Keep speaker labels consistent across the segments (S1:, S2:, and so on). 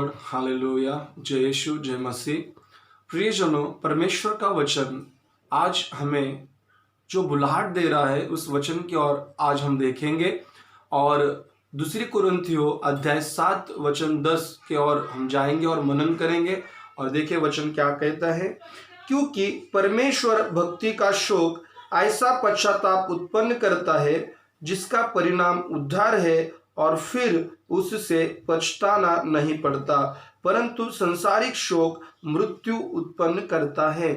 S1: Lord, hallelujah. जय यीशु, जय मसीह। प्रियजनों, परमेश्वर का वचन आज हमें जो बुलाहट दे रहा है उस वचन की ओर आज हम देखेंगे और दूसरी कुरिन्थियों अध्याय 7 वचन 10 के ओर हम जाएंगे और मनन करेंगे। और देखिए वचन क्या कहता है। क्योंकि परमेश्वर भक्ति का शोक ऐसा पश्चाताप उत्पन्न करता है जिसका परिणाम उद्धार है, और फिर उससे पछताना नहीं पड़ता, परंतु संसारिक शोक मृत्यु उत्पन्न करता है।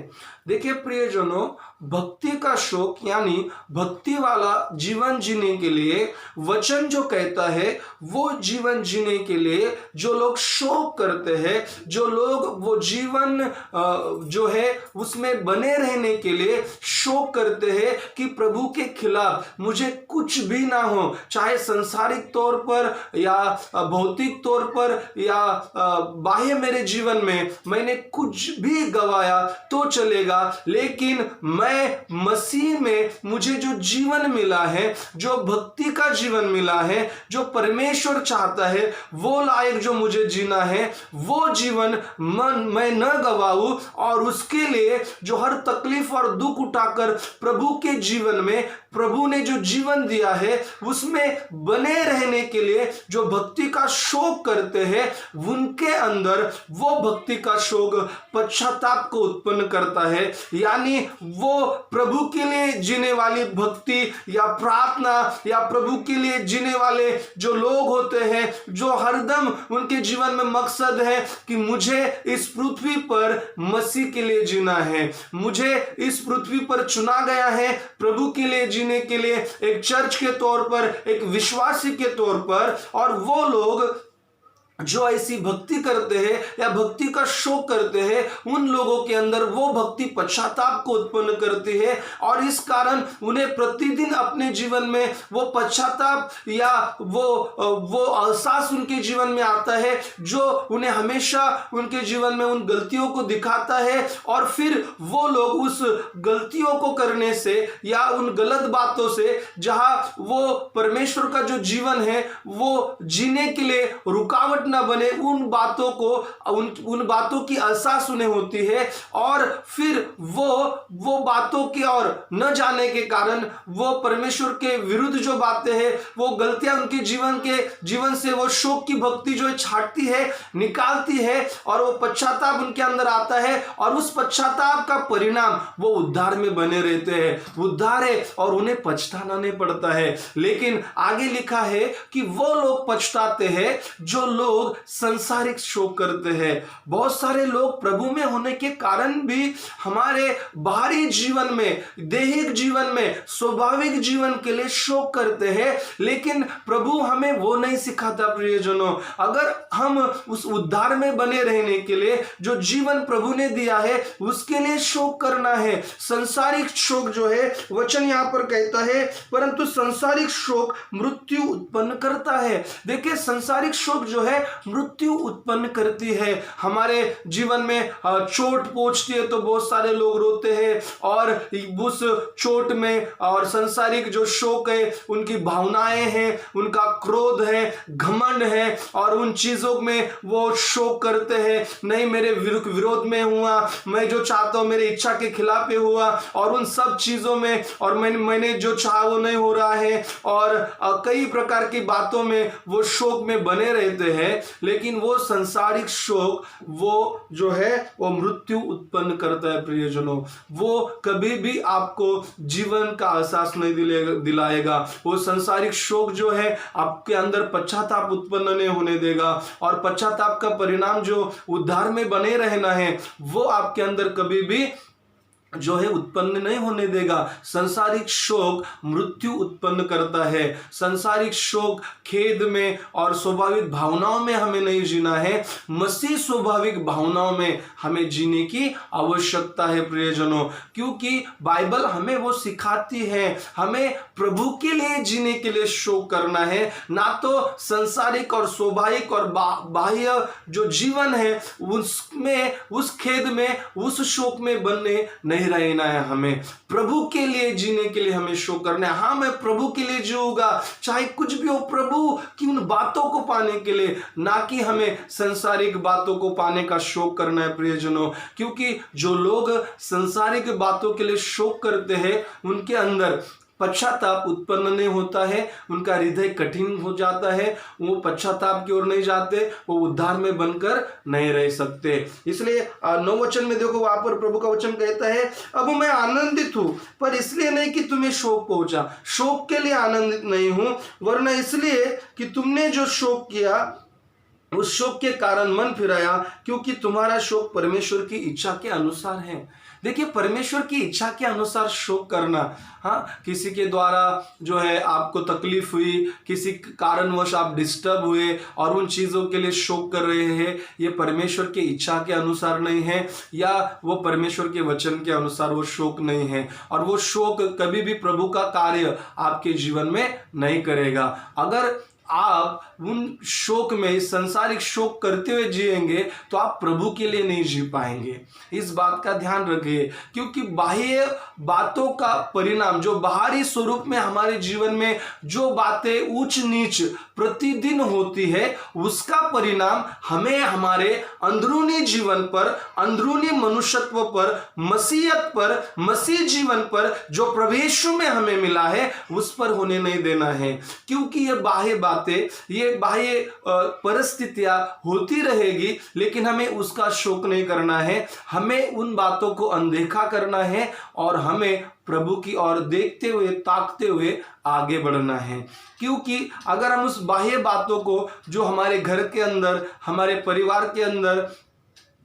S1: देखिए प्रियजनों, भक्ति का शोक यानी भक्ति वाला जीवन जीने के लिए वचन जो कहता है वो जीवन जीने के लिए जो लोग शोक करते हैं, जो लोग वो जीवन जो है उसमें बने रहने के लिए शोक करते हैं कि प्रभु के खिलाफ मुझे कुछ भी ना हो, चाहे सांसारिक तौर पर या भौतिक तौर पर या बाह्य मेरे जीवन में मैंने कुछ भी गवाया तो चलेगा, लेकिन मैं मसीह में मुझे जो जीवन मिला है, जो भक्ति का जीवन मिला है, जो परमेश्वर चाहता है वो लायक जो मुझे जीना है, वो जीवन मैं न गवाऊं। और उसके लिए जो हर तकलीफ और दुख उठाकर प्रभु के जीवन में प्रभु ने जो जीवन दिया है उसमें बने रहने के लिए जो भक्ति का शोक करते हैं, उनके अंदर वो भक्ति का शोक पश्चाताप को उत्पन्न करता है। यानी वो प्रभु के लिए जीने वाली भक्ति या प्रार्थना या प्रभु के लिए जीने वाले जो लोग होते हैं, जो हरदम उनके जीवन में मकसद है कि मुझे इस पृथ्वी पर मसीह के लिए जीना है, मुझे इस पृथ्वी पर चुना गया है प्रभु के लिए जीने के लिए, एक चर्च के तौर पर, एक विश्वासी के तौर पर। और वो लोग जो ऐसी भक्ति करते हैं या भक्ति का शोक करते हैं, उन लोगों के अंदर वो भक्ति पश्चाताप को उत्पन्न करती है, और इस कारण उन्हें प्रतिदिन अपने जीवन में वो पश्चाताप या वो एहसास उनके जीवन में आता है जो उन्हें हमेशा उनके जीवन में उन गलतियों को दिखाता है। और फिर वो लोग उस गलतियों को करने से या उन गलत बातों से, जहां वो परमेश्वर का जो जीवन है वो जीने के लिए रुकावट ना बने, उन बातों की एहसास उन्हें होती है, और फिर वो बातों की ओर न जाने के कारण वो परमेश्वर के विरुद्ध जो बातें हैं, वो गलतियां उनके जीवन से वो शोक की भक्ति जो छाटती है, निकालती है, और वो पश्चाताप उनके अंदर आता है, और उस पश्चाताप का परिणाम वो उद्धार में बने रहते हैं। उद्धार है और उन्हें पछताना नहीं पड़ता है। लेकिन आगे लिखा है कि वो लोग पछताते हैं जो लोग संसारिक शोक करते हैं। बहुत सारे लोग प्रभु में होने के कारण भी हमारे बाहरी जीवन में, दैहिक जीवन में, स्वाभाविक जीवन के लिए शोक करते हैं, लेकिन प्रभु हमें वो नहीं सिखाता। प्रियजनों, अगर हम उस उद्धार में बने रहने के लिए जो जीवन प्रभु ने दिया है उसके लिए शोक करना है। संसारिक शोक जो है, वचन यहां पर कहता है, परंतु संसारिक शोक मृत्यु उत्पन्न करता है। देखिए, संसारिक शोक जो है मृत्यु उत्पन्न करती है। हमारे जीवन में चोट पहुंचती है तो बहुत सारे लोग रोते हैं, और उस चोट में और संसारिक जो शोक है, उनकी भावनाएं हैं, उनका क्रोध है, घमंड है, और उन चीजों में वो शोक करते हैं, नहीं मेरे विरोध में हुआ, मैं जो चाहता हूं मेरी इच्छा के खिलाफ हुआ, और उन सब चीजों में और मैंने जो चाहा वो नहीं हो रहा है, और कई प्रकार की बातों में वो शोक में बने रहते हैं। लेकिन वो संसारिक शोक वो जो है वो मृत्यु उत्पन्न करता है। प्रियजनों, वो कभी भी आपको जीवन का एहसास नहीं दिलाएगा। वो संसारिक शोक जो है आपके अंदर पश्चाताप उत्पन्न नहीं होने देगा, और पश्चाताप का परिणाम जो उद्धार में बने रहना है वो आपके अंदर कभी भी जो है उत्पन्न नहीं होने देगा। संसारिक शोक मृत्यु उत्पन्न करता है। संसारिक शोक खेद में और स्वाभाविक भावनाओं में हमें नहीं जीना है, मसीह स्वाभाविक भावनाओं में हमें जीने की आवश्यकता है। प्रियजनों, क्योंकि बाइबल हमें वो सिखाती है, हमें प्रभु के लिए जीने के लिए शोक करना है, ना तो संसारिक और स्वाभाविक और बाह्य जो जीवन है उसमें, उस खेद में, उस शोक में बनने नहीं नहीं रहना है। हमें प्रभु के लिए जीने के लिए हमें शोक करना है। हाँ, मैं प्रभु के लिए जीऊंगा, चाहे कुछ भी हो, प्रभु की उन बातों को पाने के लिए, ना कि हमें संसारिक बातों को पाने का शोक करना है प्रियजनों। क्योंकि जो लोग संसारिक बातों के लिए शोक करते हैं उनके अंदर पश्चाताप उत्पन्न नहीं होता है, उनका हृदय कठिन हो जाता है, वो पश्चाताप की ओर नहीं जाते, वो उद्धार में बनकर नहीं रह सकते। इसलिए 9 वचन में देखो, वहां पर प्रभु का वचन कहता है, अब मैं आनंदित हूं, पर इसलिए नहीं कि तुम्हें शोक पहुंचा। शोक के लिए आनंदित नहीं हूं, वरना इसलिए कि तुमने जो शोक किया उस शोक के कारण मन फिराया, क्योंकि तुम्हारा शोक परमेश्वर की इच्छा के अनुसार है। देखिए, परमेश्वर की इच्छा के अनुसार शोक करना, हाँ, किसी के द्वारा जो है आपको तकलीफ हुई, किसी कारणवश आप डिस्टर्ब हुए और उन चीज़ों के लिए शोक कर रहे हैं, ये परमेश्वर की इच्छा के अनुसार नहीं है, या वो परमेश्वर के वचन के अनुसार वो शोक नहीं है। और वो शोक कभी भी प्रभु का कार्य आपके जीवन में नहीं करेगा। अगर आप उन शोक में, संसारिक शोक करते हुए जिएंगे तो आप प्रभु के लिए नहीं जी पाएंगे। इस बात का ध्यान रखिए, क्योंकि बाह्य बातों का परिणाम, जो बाहरी स्वरूप में हमारे जीवन में जो बातें ऊंच नीच प्रतिदिन होती है, उसका परिणाम हमें हमारे अंदरूनी जीवन पर, अंदरूनी मनुष्यत्व पर, मसीहत पर, मसीह जीवन पर, जो प्रभु यीशु में हमें मिला है, उस पर होने नहीं देना है। क्योंकि ये बाह्य बातें, ये बाह्य परिस्थितियां होती रहेगी, लेकिन हमें उसका शोक नहीं करना है। हमें उन बातों को अनदेखा करना है और हमें प्रभु की ओर देखते हुए, ताकते हुए आगे बढ़ना है। क्योंकि अगर हम उस बाह्य बातों को, जो हमारे घर के अंदर, हमारे परिवार के अंदर,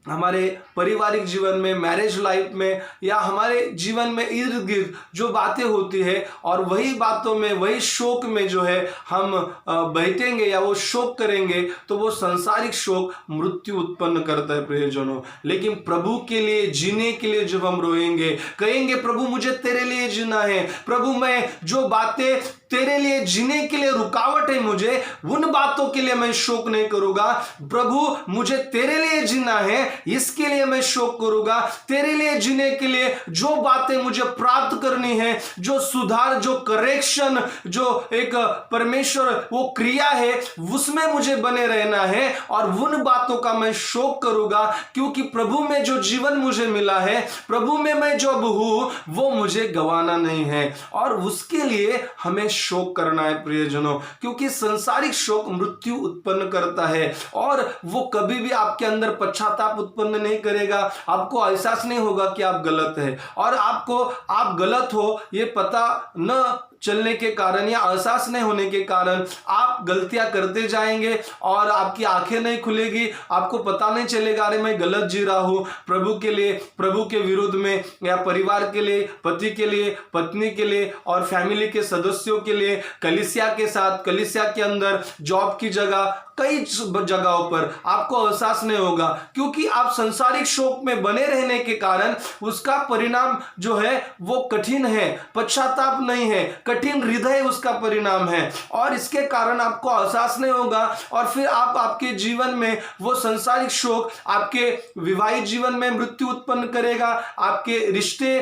S1: हमारे पारिवारिक जीवन में, मैरिज लाइफ में, या हमारे जीवन में इर्द गिर्द जो बातें होती है, और वही बातों में, वही शोक में जो है हम बैठेंगे या वो शोक करेंगे, तो वो संसारिक शोक मृत्यु उत्पन्न करता है प्रियजनों। लेकिन प्रभु के लिए जीने के लिए जब हम रोएंगे, कहेंगे प्रभु मुझे तेरे लिए जीना है, प्रभु मैं जो बातें तेरे लिए जीने के लिए रुकावट है, मुझे उन बातों के लिए मैं शोक नहीं करूंगा। प्रभु मुझे तेरे लिए जीना है, इसके लिए मैं शोक करूंगा। तेरे लिए जीने के लिए जो बातें मुझे प्राप्त करनी है, जो सुधार, जो करेक्शन, जो एक परमेश्वर वो क्रिया है, उसमें मुझे बने रहना है, और उन बातों का मैं शोक करूंगा। क्योंकि प्रभु में जो जीवन मुझे मिला है, प्रभु में मैं जो अब हूं, वो मुझे गंवाना नहीं है, और उसके लिए हमें शोक करना है प्रियजनों। क्योंकि संसारिक शोक मृत्यु उत्पन्न करता है, और वो कभी भी आपके अंदर पश्चाताप उत्पन्न नहीं करेगा। आपको एहसास नहीं होगा कि आप गलत है, और आपको आप गलत हो ये पता न चलने के कारण, या एहसास नहीं होने के कारण आप गलतियां करते जाएंगे, और आपकी आंखें नहीं खुलेगी, आपको पता नहीं चलेगा अरे मैं गलत जी रहा हूं। प्रभु के लिए, प्रभु के विरुद्ध में, या परिवार के लिए, पति के लिए, पत्नी के लिए, और फैमिली के सदस्यों के लिए, कलीसिया के साथ, कलीसिया के अंदर, जॉब की जगह, कई जगहों पर आपको एहसास नहीं होगा। क्योंकि आप संसारिक शोक में बने रहने के कारण उसका परिणाम जो है वो कठिन है, पश्चाताप नहीं है, कठिन हृदय उसका परिणाम है, और इसके कारण आपको एहसास नहीं होगा। और फिर आप आपके जीवन में वो संसारिक शोक आपके विवाहित जीवन में मृत्यु उत्पन्न करेगा, आपके रिश्ते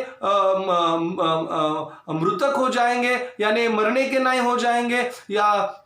S1: मृतक हो जाएंगे, यानी मरने के नहीं हो जाएंगे, या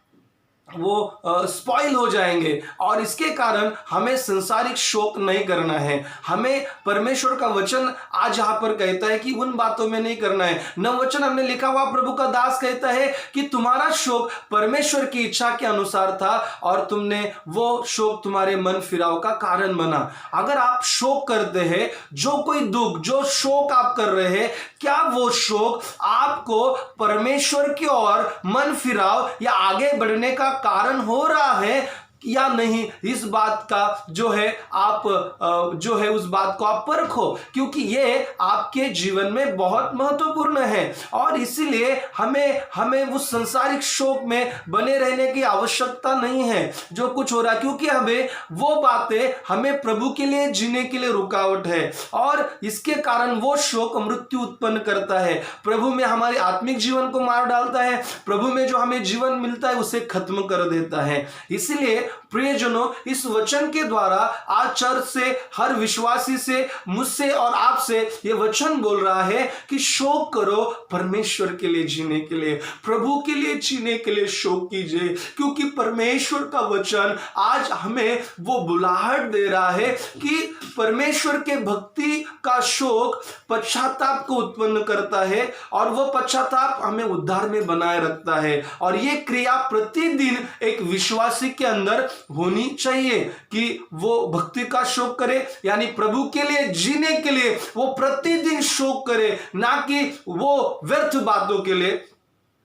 S1: वो स्पॉइल हो जाएंगे। और इसके कारण हमें संसारिक शोक नहीं करना है। हमें परमेश्वर का वचन आज यहां पर कहता है कि उन बातों में नहीं करना है। 9 वचन हमने लिखा हुआ, प्रभु का दास कहता है कि तुम्हारा शोक परमेश्वर की इच्छा के अनुसार था, और तुमने वो शोक तुम्हारे मन फिराव का कारण बना। अगर आप शोक करते हैं, जो कोई दुख, जो शोक आप कर रहे हैं, क्या वो शोक आपको परमेश्वर की ओर मन फिराव या आगे बढ़ने का कारण हो रहा है या नहीं, इस बात का जो है आप जो है उस बात को आप परखो। क्योंकि ये आपके जीवन में बहुत महत्वपूर्ण है, और इसीलिए हमें उस संसारिक शोक में बने रहने की आवश्यकता नहीं है जो कुछ हो रहा है। क्योंकि हमें वो बातें, हमें प्रभु के लिए जीने के लिए रुकावट है, और इसके कारण वो शोक मृत्यु उत्पन्न करता है, प्रभु में हमारे आत्मिक जीवन को मार डालता है, प्रभु में जो हमें जीवन मिलता है उसे खत्म कर देता है। इसलिए प्रियजनों, इस वचन के द्वारा आज चर्च से, हर विश्वासी से, मुझसे और आपसे ये वचन बोल रहा है कि शोक करो, परमेश्वर के लिए जीने के लिए, प्रभु के लिए जीने के लिए शोक कीजिए, क्योंकि परमेश्वर का वचन आज हमें वो बुलाहट दे रहा है कि परमेश्वर के भक्ति का शोक पश्चाताप को उत्पन्न करता है और वो पश्चाताप हमें उद्धार में बनाए रखता है। और ये क्रिया प्रतिदिन एक विश्वासी के अंदर होनी चाहिए कि वो भक्ति का शोक करे, यानी प्रभु के लिए जीने के लिए वो प्रतिदिन शोक करे, ना कि वो व्यर्थ बातों के लिए।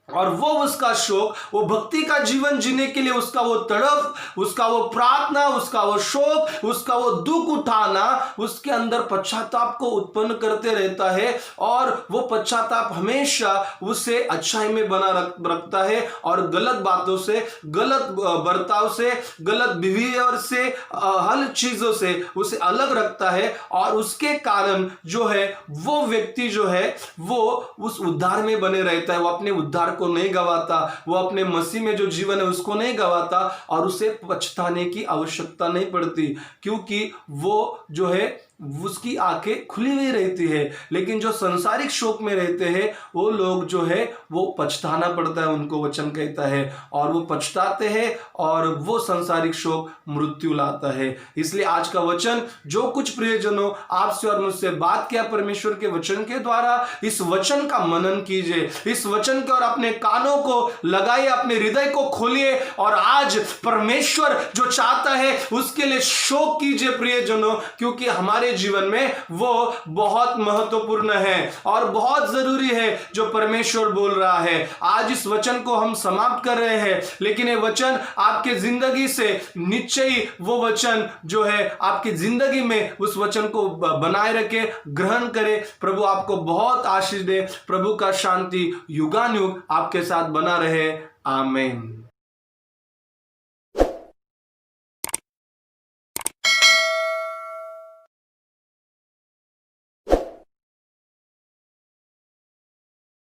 S1: और वो उसका शोक, वो भक्ति का जीवन जीने के लिए उसका वो तड़प, उसका वो प्रार्थना, उसका वो शोक, उसका वो दुख उठाना उसके अंदर पश्चाताप को उत्पन्न करते रहता है। और वो पश्चाताप हमेशा उसे अच्छाई में बना रखता है और गलत बातों से, गलत बर्ताव से, गलत बिहेवियर से, हर चीजों से उसे अलग रखता है। और उसके कारण जो है वो व्यक्ति जो है वो उस उद्धार में बने रहता है, वो अपने उद्धार को नहीं गवाता, वो अपने मसीह में जो जीवन है उसको नहीं गवाता और उसे पछताने की आवश्यकता नहीं पड़ती, क्योंकि वो जो है उसकी आंखें खुली हुई रहती है। लेकिन जो संसारिक शोक में रहते हैं वो लोग जो है वो पछताना पड़ता है, उनको वचन कहता है, और वो पछताते हैं और वो संसारिक शोक मृत्यु लाता है। इसलिए आज का वचन जो कुछ प्रियजनों आपसे और मुझसे बात किया परमेश्वर के वचन के द्वारा, इस वचन का मनन कीजिए, इस वचन के और अपने कानों को लगाइए, अपने हृदय को खोलिए और आज परमेश्वर जो चाहता है उसके लिए शोक कीजिए प्रियजनों, क्योंकि हमारे जीवन में वो बहुत महत्वपूर्ण है और बहुत जरूरी है जो परमेश्वर बोल रहा है। आज इस वचन को हम समाप्त कर रहे हैं, लेकिन ये वचन आपके जिंदगी से निश्चय ही वो वचन जो है आपकी जिंदगी में उस वचन को बनाए रखे, ग्रहण करे। प्रभु आपको बहुत आशीष दे, प्रभु का शांति युगानुयुग आपके साथ बना रहे। आमीन।